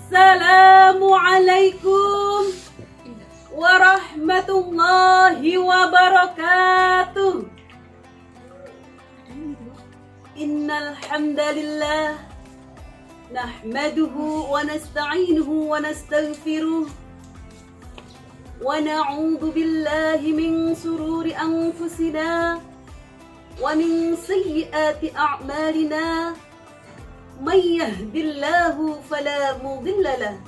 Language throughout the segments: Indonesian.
Assalamualaikum warahmatullahi wabarakatuh. Innal hamdalillah nahmaduhu wa nasta'inuhu wa nastaghfiruh wa na'udzu billahi min sururi anfusina wa min sayyiati a'malina. May yahdillahu fala mudilla lahu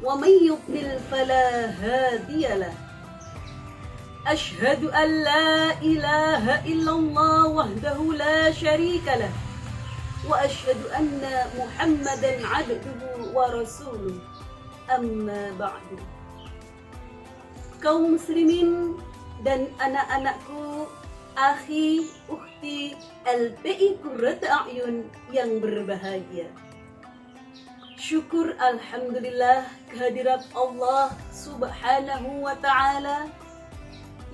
wa may yudlil fala hadiya lahu. Asyhadu an la ilaha illallah wahdahu la syarika lahu wa asyhadu anna Muhammadan abduhu wa rasuluh. Amma ba'du. Kaum muslimin dan anak-anakku, akhi, ukhti, LPI Qurrata A'yun yang berbahagia. Syukur alhamdulillah kehadirat Allah subhanahu wa ta'ala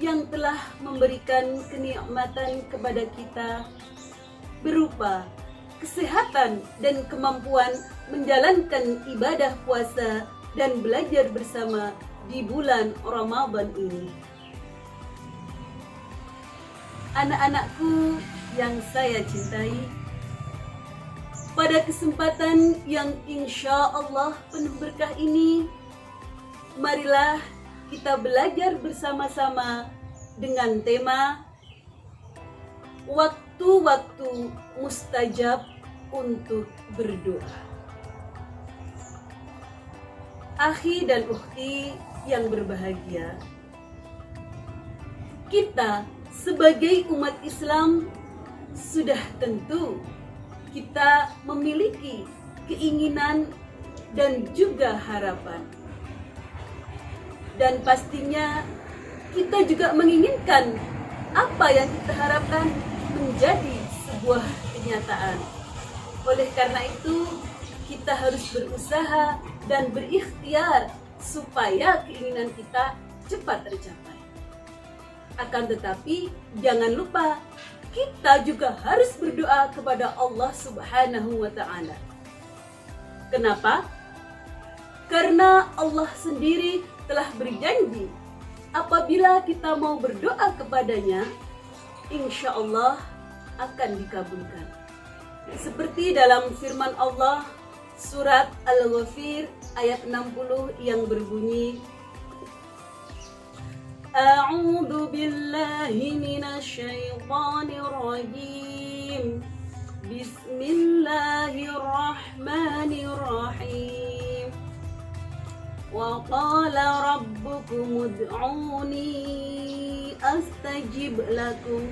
yang telah memberikan kenikmatan kepada kita berupa kesehatan dan kemampuan menjalankan ibadah puasa dan belajar bersama di bulan Ramadan ini. Anak-anakku yang saya cintai, pada kesempatan yang insya Allah penuh berkah ini, marilah kita belajar bersama-sama dengan tema waktu-waktu mustajab untuk berdoa. Akhi dan ukhti yang berbahagia, kita sebagai umat Islam sudah tentu kita memiliki keinginan dan juga harapan. Dan pastinya kita juga menginginkan apa yang kita harapkan menjadi sebuah kenyataan. Oleh karena itu, kita harus berusaha dan berikhtiar supaya keinginan kita cepat tercapai. Akan tetapi, jangan lupa kita juga harus berdoa kepada Allah Subhanahu wa ta'ala. Kenapa? Karena Allah sendiri telah berjanji apabila kita mau berdoa kepadanya, insya Allah akan dikabulkan. Seperti dalam firman Allah surat Al-Ghafir ayat 60 yang berbunyi, A'udzu billahi minasy syaithanir rajim. Bismillahirrahmanirrahim. Wa qala rabbukum ud'uni astajib lakum.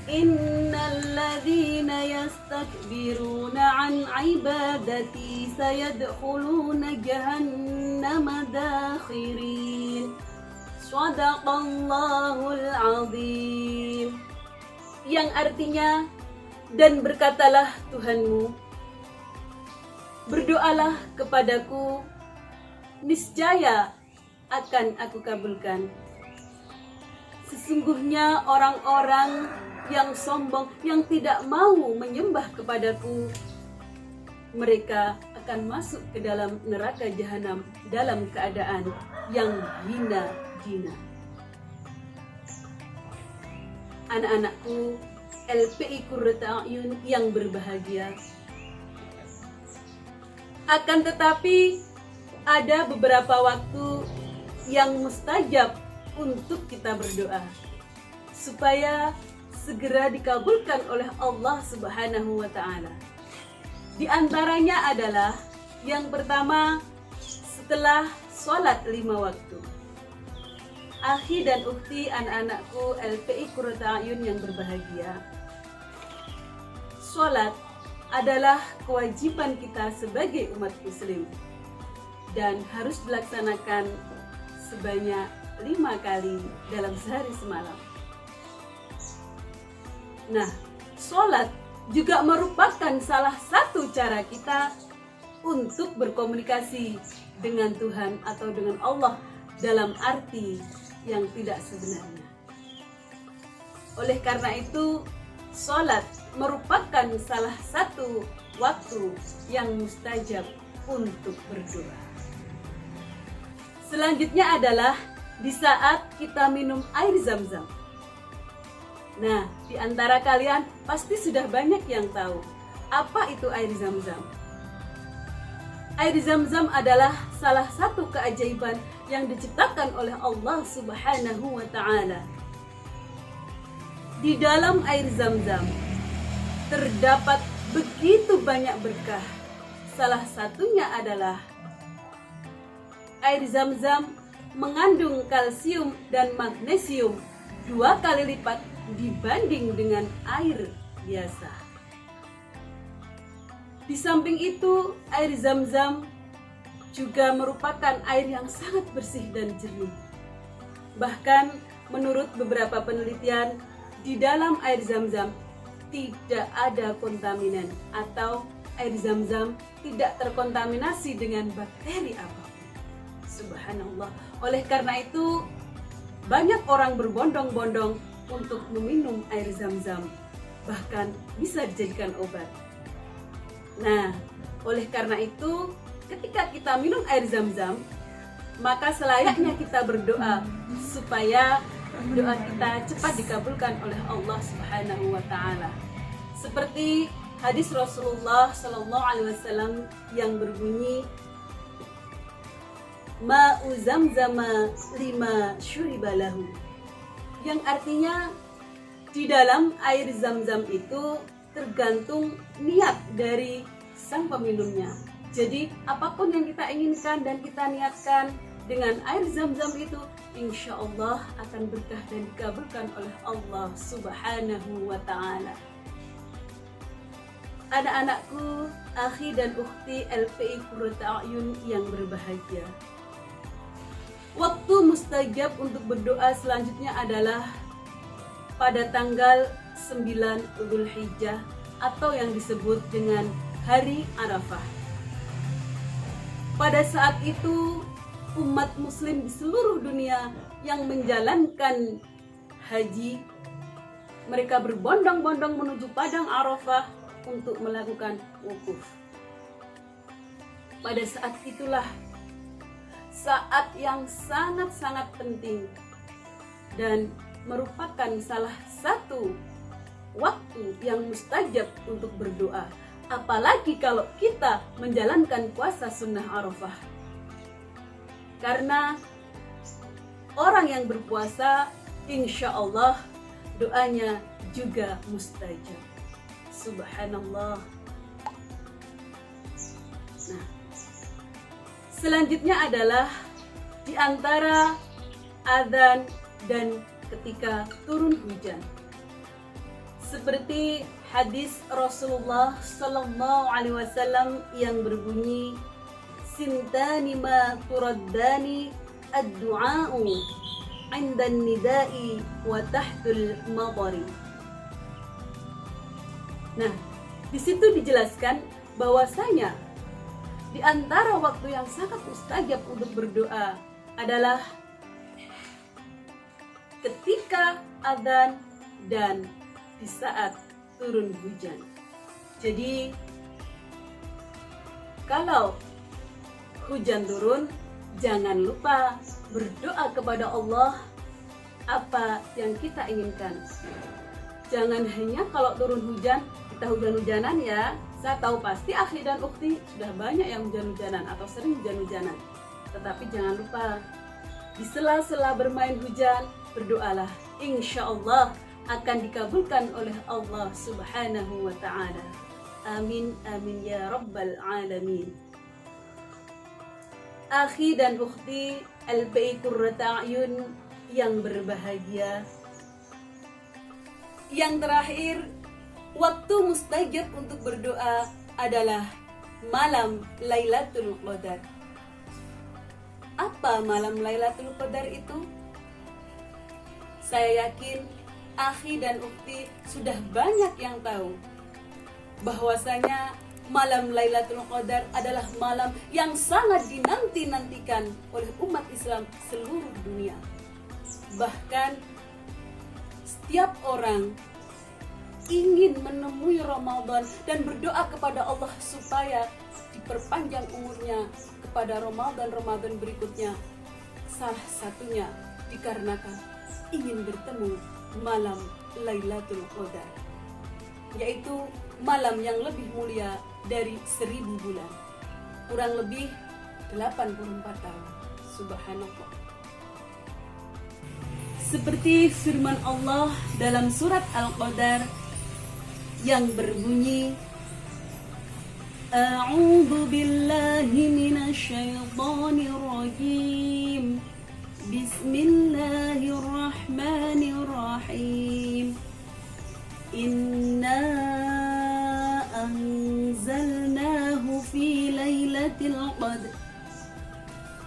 Innal ladzina yastakbiruna 'an 'ibadati sayadkhuluna jahannama dakhirin. Shadaqallahul azim. Yang artinya, dan berkatalah Tuhanmu, berdoalah kepadaku, niscaya akan aku kabulkan. Sesungguhnya orang-orang yang sombong, yang tidak mau menyembah kepadaku, mereka akan masuk ke dalam neraka jahanam dalam keadaan yang hina-hina. Anak-anakku, LPI Qurrata A'yun yang berbahagia. Akan tetapi, ada beberapa waktu yang mustajab untuk kita berdoa supaya segera dikabulkan oleh Allah Subhanahu wa ta'ala. Di antaranya adalah yang pertama, setelah sholat 5 waktu. Akhi dan ukhti, anak-anakku LPI Qurrata A'yun yang berbahagia, sholat adalah kewajiban kita sebagai umat muslim dan harus dilaksanakan sebanyak 5 kali dalam sehari semalam. Nah, sholat juga merupakan salah satu cara kita untuk berkomunikasi dengan Tuhan atau dengan Allah dalam arti yang tidak sebenarnya. Oleh karena itu, sholat merupakan salah satu waktu yang mustajab untuk berdoa. Selanjutnya adalah di saat kita minum air Zam-Zam. Nah, di antara kalian pasti sudah banyak yang tahu apa itu air Zam-Zam. Air Zam-Zam adalah salah satu keajaiban yang diciptakan oleh Allah Subhanahu wa Ta'ala. Di dalam air Zam-Zam terdapat begitu banyak berkah. Salah satunya adalah air Zam-Zam mengandung kalsium dan magnesium 2 kali lipat dibanding dengan air biasa. Di samping itu, air Zam-Zam juga merupakan air yang sangat bersih dan jernih. Bahkan menurut beberapa penelitian, di dalam air Zam-Zam tidak ada kontaminan atau air Zam-Zam tidak terkontaminasi dengan bakteri apapun. Subhanallah. Oleh karena itu, banyak orang berbondong-bondong untuk meminum air Zam-Zam, bahkan bisa dijadikan obat. Nah, oleh karena itu, ketika kita minum air Zam-Zam, maka selayaknya kita berdoa supaya doa kita cepat dikabulkan oleh Allah Subhanahu wa Ta'ala. Seperti hadis Rasulullah Sallallahu Alaihi Wasallam yang berbunyi, Ma'u Zamzama lima syuribalahu, yang artinya di dalam air Zam-Zam itu tergantung niat dari sang peminumnya. Jadi apapun yang kita inginkan dan kita niatkan dengan air Zam-Zam itu, insya Allah akan berkah dan dikabulkan oleh Allah Subhanahu wa Ta'ala. Anak-anakku, akhi dan ukhti LPI Qurrata A'yun yang berbahagia, waktu mustajab untuk berdoa selanjutnya adalah pada tanggal 9 Dzulhijjah atau yang disebut dengan Hari Arafah. Pada saat itu, umat muslim di seluruh dunia yang menjalankan haji, mereka berbondong-bondong menuju padang Arafah untuk melakukan wukuf. Pada saat itulah saat yang sangat-sangat penting dan merupakan salah satu waktu yang mustajab untuk berdoa, apalagi kalau kita menjalankan puasa sunnah Arafah. Karena orang yang berpuasa, insya Allah doanya juga mustajab. Subhanallah. Nah, selanjutnya adalah di antara adzan dan ketika turun hujan. Seperti hadis Rasulullah Sallallahu Alaihi Wasallam yang berbunyi, Sintani ma turaddani ad-du'a'u 'inda an-nida'i wa tahtul madari. Nah, di situ dijelaskan bahwasanya di antara waktu yang sangat mustajab untuk berdoa adalah ketika adzan dan di saat turun hujan. Jadi kalau hujan turun, jangan lupa berdoa kepada Allah apa yang kita inginkan. Jangan hanya kalau turun hujan kita hujan-hujanan ya. Saya tahu pasti akhi dan ukhti sudah banyak yang hujan-hujanan atau sering hujan-hujanan. Tetapi jangan lupa di sela-sela bermain hujan berdoalah. Insya Allah akan dikabulkan oleh Allah Subhanahu wa Ta'ala. Amin amin ya rabbal alamin. Akhi dan ukhti LPI Qurrata A'yun yang berbahagia, yang terakhir, waktu mustajab untuk berdoa adalah malam Lailatul Qadar. Apa malam Lailatul Qadar itu? Saya yakin akhi dan ukhti sudah banyak yang tahu bahwasanya malam Lailatul Qadar adalah malam yang sangat dinanti-nantikan oleh umat Islam seluruh dunia. Bahkan setiap orang ingin menemui Ramadan dan berdoa kepada Allah supaya perpanjang umurnya kepada Ramadan berikutnya. Salah satunya dikarenakan ingin bertemu malam Lailatul Qadar, yaitu malam yang lebih mulia dari 1000 bulan, kurang lebih 84 tahun. Subhanallah. Seperti firman Allah dalam surat Al-Qadar yang berbunyi, A'udzu billahi minasy syaithanir rajim. Bismillahirrahmanirrahim. Inna anzalnahu fi lailatul qadr.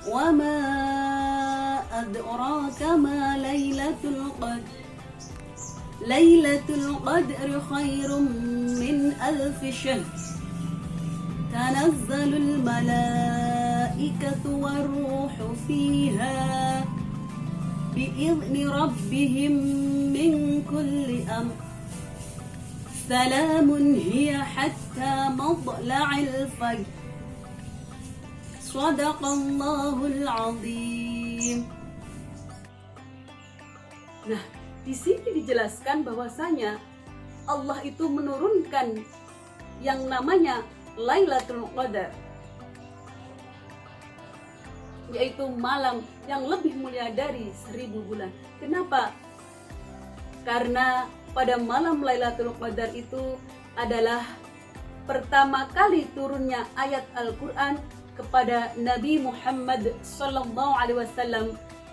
Wa ma adraka ma lailatul qadr. Lailatul qadri khairum min alf syahr. Tanazzalul malaikatu warruhu fiha bi'izni rabbihim min kulli amr. Salamun hiya hatta matla'il fajr. Shadaqallahul azim. Nah, di sini dijelaskan bahwasanya Allah itu menurunkan yang namanya Lailatul Qadar, yaitu malam yang lebih mulia dari 1000 bulan. Kenapa? Karena pada malam Lailatul Qadar itu adalah pertama kali turunnya ayat Al-Quran kepada Nabi Muhammad SAW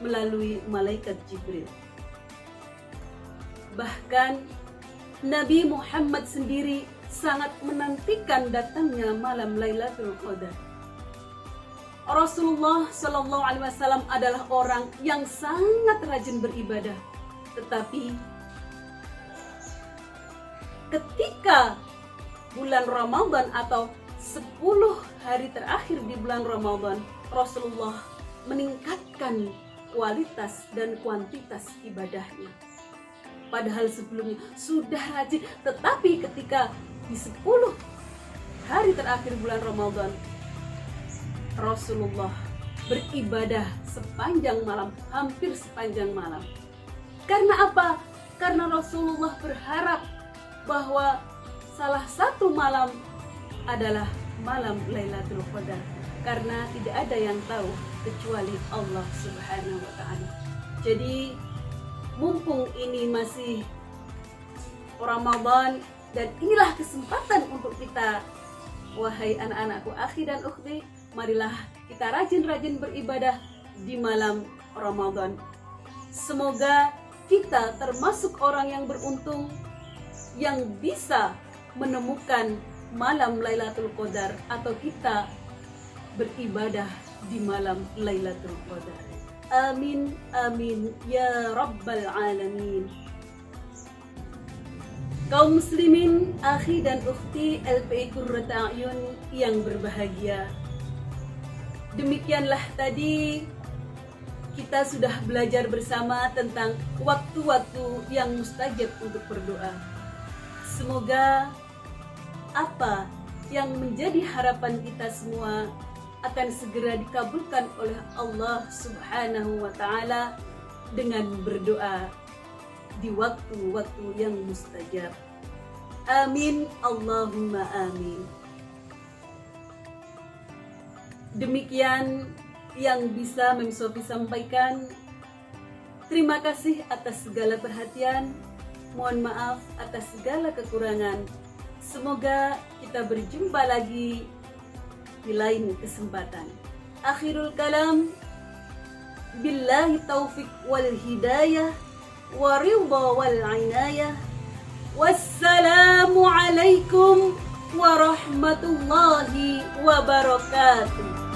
melalui malaikat Jibril. Bahkan Nabi Muhammad sendiri sangat menantikan datangnya malam Lailatul Qadar. Rasulullah SAW adalah orang yang sangat rajin beribadah, tetapi ketika bulan Ramadan atau 10 hari terakhir di bulan Ramadan, Rasulullah meningkatkan kualitas dan kuantitas ibadahnya. Padahal sebelumnya sudah rajin, tetapi ketika di 10 hari terakhir bulan Ramadan, Rasulullah beribadah sepanjang malam, hampir sepanjang malam. Karena apa? Karena Rasulullah berharap bahwa salah satu malam adalah malam Lailatul Qadar, karena tidak ada yang tahu kecuali Allah Subhanahu wa Ta'ala. Jadi mumpung ini masih Ramadan, dan inilah kesempatan untuk kita, wahai anak-anakku, akhi dan ukhti, marilah kita rajin-rajin beribadah di malam Ramadan. Semoga kita termasuk orang yang beruntung yang bisa menemukan malam Lailatul Qadar, atau kita beribadah di malam Lailatul Qadar. Amin, amin, ya Rabbal Alamin. Kaum muslimin, akhi dan ukhti LPI Qurrata A'yun yang berbahagia, demikianlah tadi kita sudah belajar bersama tentang waktu-waktu yang mustajab untuk berdoa. Semoga apa yang menjadi harapan kita semua akan segera dikabulkan oleh Allah Subhanahu wa Ta'ala dengan berdoa di waktu-waktu yang mustajab. Amin, Allahumma amin. Demikian yang bisa Mem Sofi sampaikan. Terima kasih atas segala perhatian. Mohon maaf atas segala kekurangan. Semoga kita berjumpa lagi di lain kesempatan. Akhirul kalam, billahi taufiq wal hidayah wa ridha wal inayah. Wassalamu alaikum warahmatullahi wabarakatuh.